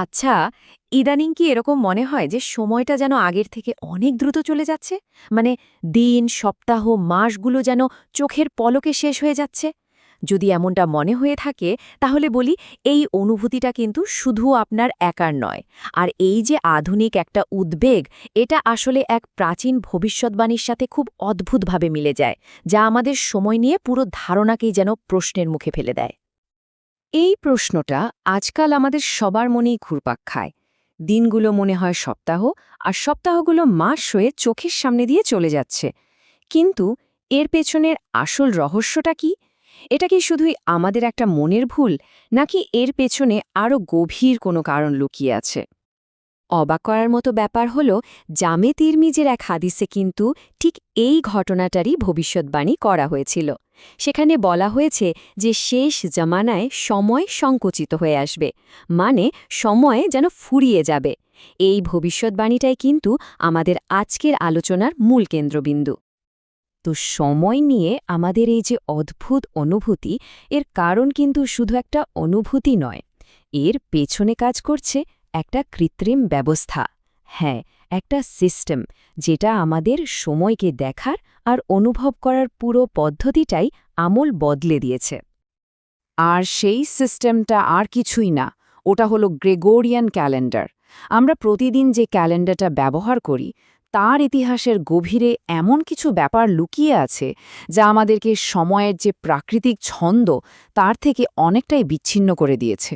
আচ্ছা, ইদানিং কি এরকম মনে হয় যে সময়টা যেন আগের থেকে অনেক দ্রুত চলে যাচ্ছে? মানে দিন, সপ্তাহ, মাসগুলো যেন চোখের পলকে শেষ হয়ে যাচ্ছে? যদি এমনটা মনে হয়ে থাকে তাহলে বলি এই অনুভূতিটা কিন্তু শুধু আপনার একার নয়। আর এই যে আধুনিক একটা উদ্বেগ, এটা আসলে এক প্রাচীন ভবিষ্যৎবাণীর সাথে খুব অদ্ভুতভাবে মিলে যায়, যা আমাদের সময় নিয়ে পুরো ধারণাকেই যেন প্রশ্নের মুখে ফেলে দেয়। এই প্রশ্নটা আজকাল আমাদের সবার মনেই ঘুরপাক খায়। দিনগুলো মনে হয় সপ্তাহ, আর সপ্তাহগুলো মাস হয়ে চোখের সামনে দিয়ে চলে যাচ্ছে। কিন্তু এর পেছনের আসল রহস্যটা কি? এটা কি শুধুই আমাদের একটা মনের ভুল, নাকি এর পেছনে আরও গভীর কোনো কারণ লুকিয়ে আছে? অবাক করার মতো ব্যাপার হল, জামে তিরমিজের এক হাদিসে কিন্তু ঠিক এই ঘটনাটারই ভবিষ্যৎবাণী করা হয়েছিল। সেখানে বলা হয়েছে যে শেষ জামানায় সময় সংকুচিত হয়ে আসবে, মানে সময় যেন ফুরিয়ে যাবে। এই ভবিষ্যৎবাণীটাই কিন্তু আমাদের আজকের আলোচনার মূল কেন্দ্রবিন্দু। তো সময় নিয়ে আমাদের এই যে অদ্ভুত অনুভূতি, এর কারণ কিন্তু শুধু একটা অনুভূতি নয়। এর পেছনে কাজ করছে একটা কৃত্রিম ব্যবস্থা। হ্যাঁ, একটা সিস্টেম, যেটা আমাদের সময়কে দেখার আর অনুভব করার পুরো পদ্ধতিটাই আমূল বদলে দিয়েছে। আর সেই সিস্টেমটা আর কিছুই না, ওটা হলো গ্রেগোরিয়ান ক্যালেন্ডার। আমরা প্রতিদিন যে ক্যালেন্ডারটা ব্যবহার করি, তার ইতিহাসের গভীরে এমন কিছু ব্যাপার লুকিয়ে আছে যা আমাদেরকে সময়ের যে প্রাকৃতিক ছন্দ, তার থেকে অনেকটাই বিচ্ছিন্ন করে দিয়েছে।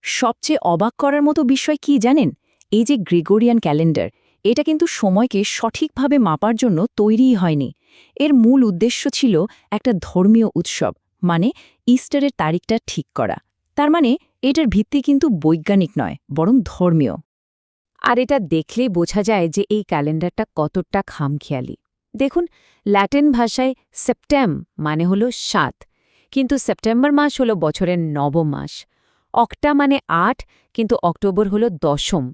সবচেয়ে অবাক করার মতো বিষয় কি জানেন? এই যে গ্রেগরিয়ান ক্যালেন্ডার, এটা কিন্তু সময়কে সঠিকভাবে মাপার জন্য তৈরিই হয়নি। এর মূল উদ্দেশ্য ছিল একটা ধর্মীয় উৎসব, মানে ইস্টারের তারিখটা ঠিক করা। তার মানে এটার ভিত্তি কিন্তু বৈজ্ঞানিক নয়, বরং ধর্মীয়। আর এটা দেখলেই বোঝা যায় যে এই ক্যালেন্ডারটা কতটা খামখেয়ালি। দেখুন, ল্যাটিন ভাষায় সেপ্টেম মানে হলো ৭, কিন্তু সেপ্টেম্বর মাস হলো বছরের নবম মাস। অক্টা মানে ৮, কিন্তু অক্টোবর হলো দশম।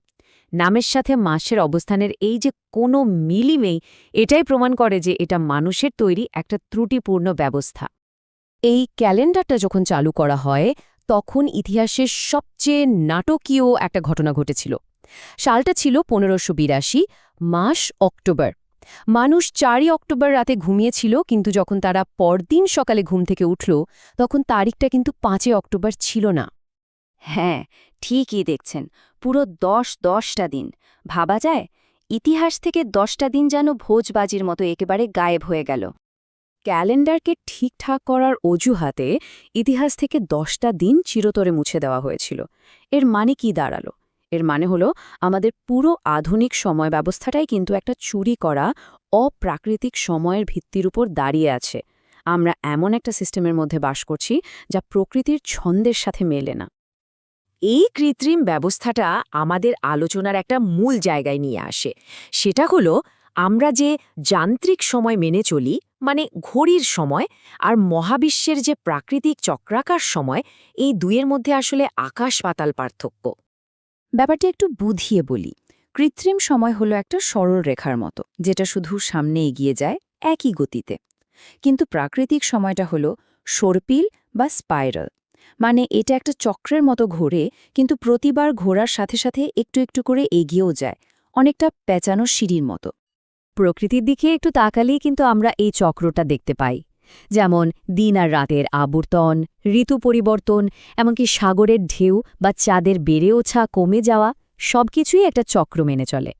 নামের সাথে মাসের অবস্থানের এই যে কোনো মিলই নেই, এটাই প্রমাণ করে যে এটা মানুষের তৈরি একটা ত্রুটিপূর্ণ ব্যবস্থা। এই ক্যালেন্ডারটা যখন চালু করা হয়, তখন ইতিহাসের সবচেয়ে নাটকীয় একটা ঘটনা ঘটেছিল। সালটা ছিল ১৫৮২, মাস অক্টোবর। মানুষ ৪ই অক্টোবর রাতে ঘুমিয়েছিল, কিন্তু যখন তারা পরদিন সকালে ঘুম থেকে উঠল, তখন তারিখটা কিন্তু ৫ই অক্টোবর ছিল না। হ্যাঁ, ঠিকই দেখছেন। পুরো ১০টা দিন। ভাবা যায়, ইতিহাস থেকে ১০টা দিন যেন ভোজবাজির মতো একেবারে গায়েব হয়ে গেল। ক্যালেন্ডারকে ঠিকঠাক করার অজুহাতে ইতিহাস থেকে ১০টা দিন চিরতরে মুছে দেওয়া হয়েছিল। এর মানে কি দাঁড়ালো? এর মানে হলো, আমাদের পুরো আধুনিক সময় ব্যবস্থাটাই কিন্তু একটা চুরি করা অপ্রাকৃতিক সময়ের ভিত্তির উপর দাঁড়িয়ে আছে। আমরা এমন একটা সিস্টেমের মধ্যে বাস করছি যা প্রকৃতির ছন্দের সাথে মেলে না। এই কৃত্রিম ব্যবস্থাটা আমাদের আলোচনার একটা মূল জায়গায় নিয়ে আসে। সেটা হলো, আমরা যে যান্ত্রিক সময় মেনে চলি, মানে ঘড়ির সময়, আর মহাবিশ্বের যে প্রাকৃতিক চক্রাকার সময়, এই দুইয়ের মধ্যে আসলে আকাশ পাতাল পার্থক্য। ব্যাপারটা একটু বুঝিয়ে বলি। কৃত্রিম সময় হলো একটা সরল রেখার মতো, যেটা শুধু সামনে এগিয়ে যায় একই গতিতে। কিন্তু প্রাকৃতিক সময়টা হলো সর্পিল বা স্পাইরাল, মানে এটা একটা চক্রের মতো ঘোরে, কিন্তু প্রতিবার ঘোরার সাথে সাথে একটু একটু করে এগিয়েও যায়, অনেকটা পেঁচানো সিঁড়ির মতো। প্রকৃতির দিকে একটু তাকালেই কিন্তু আমরা এই চক্রটা দেখতে পাই। যেমন দিন আর রাতের আবর্তন, ঋতু পরিবর্তন, এমনকি সাগরের ঢেউ বা চাঁদের বেড়ে ওঠা কমে যাওয়া, সবকিছুই একটা চক্র মেনে চলে।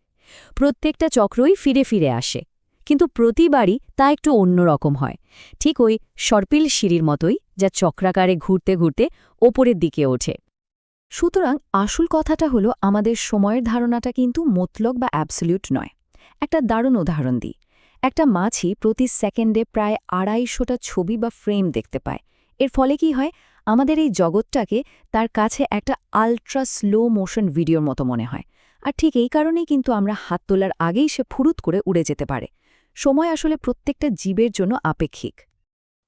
প্রত্যেকটা চক্রই ফিরে ফিরে আসে, কিন্তু প্রতিবারই তা একটু অন্যরকম হয়, ঠিক ওই সর্পিল সিঁড়ির মতোই, যা চক্রাকারে ঘুরতে ঘুরতে ওপরের দিকে ওঠে। সুতরাং আসল কথাটা হলো, আমাদের সময়ের ধারণাটা কিন্তু মতলক বা অ্যাবসলিউট নয়। একটা দারুণ উদাহরণ দিই। একটা মাছি প্রতি সেকেন্ডে প্রায় ২৫০টা ছবি বা ফ্রেম দেখতে পায়। এর ফলে কি হয়, আমাদের এই জগৎটাকে তার কাছে একটা আল্ট্রা স্লো মোশন ভিডিওর মতো মনে হয়। আর ঠিক এই কারণেই কিন্তু আমরা হাত তোলার আগেই সে ফুরুত করে উড়ে যেতে পারে। সময় আসলে প্রত্যেকটা জীবের জন্য আপেক্ষিক।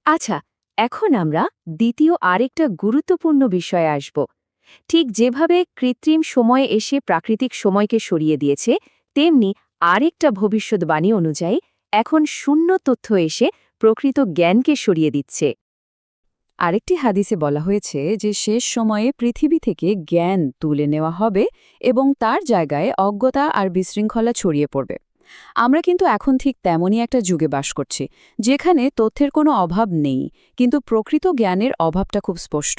আচ্ছা, এখন আমরা দ্বিতীয় আরেকটা গুরুত্বপূর্ণ বিষয়ে আসব। ঠিক যেভাবে কৃত্রিম সময় এসে প্রাকৃতিক সময়কে সরিয়ে দিয়েছে, তেমনি আরেকটা ভবিষ্যৎবাণী অনুযায়ী এখন শূন্য তথ্য এসে প্রকৃত জ্ঞানকে সরিয়ে দিচ্ছে। আরেকটি হাদিসে বলা হয়েছে যে শেষ সময়ে পৃথিবী থেকে জ্ঞান তুলে নেওয়া হবে এবং তার জায়গায় অজ্ঞতা আর বিশৃঙ্খলা ছড়িয়ে পড়বে। আমরা কিন্তু এখন ঠিক তেমনই একটা যুগে বাস করছি, যেখানে তথ্যের কোনো অভাব নেই, কিন্তু প্রকৃত জ্ঞানের অভাবটা খুব স্পষ্ট।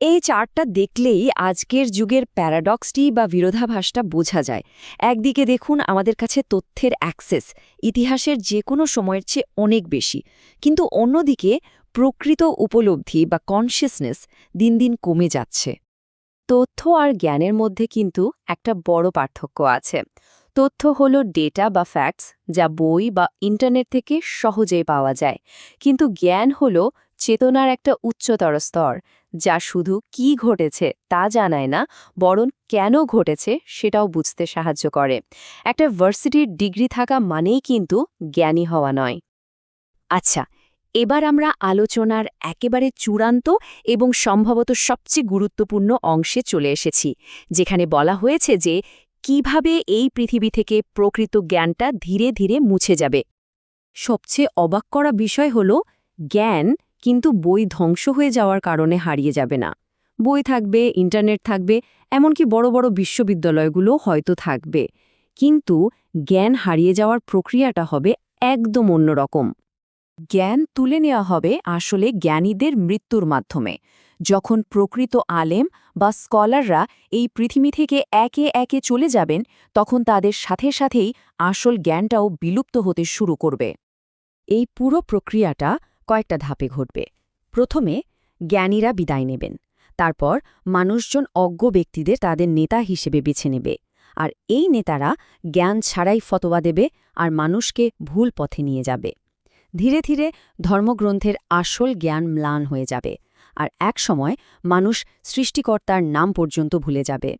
এই চার্টটা দেখলেই আজকের যুগের প্যারাডক্সটি বা বিরোধাভাসটা বোঝা যায়। একদিকে দেখুন আমাদের কাছে তথ্যের অ্যাক্সেস ইতিহাসের যে কোনো সময়ের চেয়ে অনেক বেশি, কিন্তু অন্যদিকে প্রকৃত উপলব্ধি বা কনসিয়াসনেস দিন দিন কমে যাচ্ছে। তথ্য আর জ্ঞানের মধ্যে কিন্তু একটা বড় পার্থক্য আছে। তথ্য হলো ডেটা বা ফ্যাক্টস, যা বই বা ইন্টারনেট থেকে সহজেই পাওয়া যায়, কিন্তু জ্ঞান হলো চেতনার একটা উচ্চতর স্তর, যা শুধু কি ঘটেছে তা জানায় না, বরং কেন ঘটেছে সেটাও বুঝতে সাহায্য করে। একটা ভার্সিটির ডিগ্রি থাকা মানেই কিন্তু জ্ঞানী হওয়া নয়। আচ্ছা, এবার আমরা আলোচনার একেবারে চূড়ান্ত এবং সম্ভবত সবচেয়ে গুরুত্বপূর্ণ অংশে চলে এসেছি, যেখানে বলা হয়েছে যে কিভাবে এই পৃথিবী থেকে প্রকৃত জ্ঞানটা ধীরে ধীরে মুছে যাবে। সবচেয়ে অবাক করা বিষয় হল, জ্ঞান কিন্তু বই ধ্বংস হয়ে যাওয়ার কারণে হারিয়ে যাবে না। বই থাকবে, ইন্টারনেট থাকবে, এমনকি বড় বড় বিশ্ববিদ্যালয়গুলো হয়তো থাকবে, কিন্তু জ্ঞান হারিয়ে যাওয়ার প্রক্রিয়াটা হবে একদম অন্যরকম। জ্ঞান তুলে নেওয়া হবে আসলে জ্ঞানীদের মৃত্যুর মাধ্যমে। যখন প্রকৃত আলেম বা স্কলাররা এই পৃথিবী থেকে একে একে চলে যাবেন, তখন তাদের সাথে সাথেই আসল জ্ঞানটাও বিলুপ্ত হতে শুরু করবে। এই পুরো প্রক্রিয়াটা কয়েকটা ধাপে ঘটবে। প্রথমে জ্ঞানীরা বিদায় নেবেন, তারপর মানুষজন অজ্ঞ ব্যক্তিদের তাদের নেতা হিসেবে বেছে নেবে, আর এই নেতারা জ্ঞান ছাড়াই ফতোয়া দেবে আর মানুষকে ভুল পথে নিয়ে যাবে। ধীরে ধীরে ধর্মগ্রন্থের আসল জ্ঞান ম্লান হয়ে যাবে, আর একসময় মানুষ সৃষ্টিকর্তার নাম পর্যন্ত ভুলে যাবে।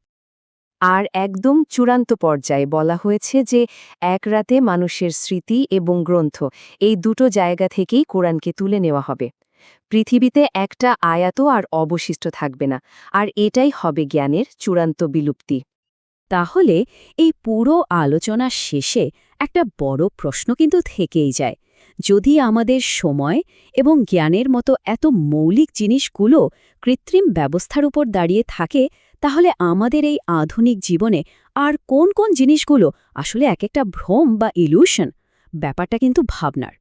আর একদম চূড়ান্ত পর্যায়ে বলা হয়েছে যে এক রাতে মানুষের স্মৃতি এবং গ্রন্থ, এই দুটো জায়গা থেকেই কোরআনকে তুলে নেওয়া হবে। পৃথিবীতে একটা আয়াতও আর অবশিষ্ট থাকবে না, আর এটাই হবে জ্ঞানের চূড়ান্ত বিলুপ্তি। তাহলে এই পুরো আলোচনা শেষে একটা বড় প্রশ্ন কিন্তু থেকেই যায়। যদি আমাদের সময় এবং জ্ঞানের মতো এত মৌলিক জিনিসগুলো কৃত্রিম ব্যবস্থার উপর দাঁড়িয়ে থাকে, তাহলে আমাদের এই আধুনিক জীবনে আর কোন কোন জিনিসগুলো আসলে এক একটা ভ্রম বা ইলিউশন? ব্যাপারটা কিন্তু ভাবনার।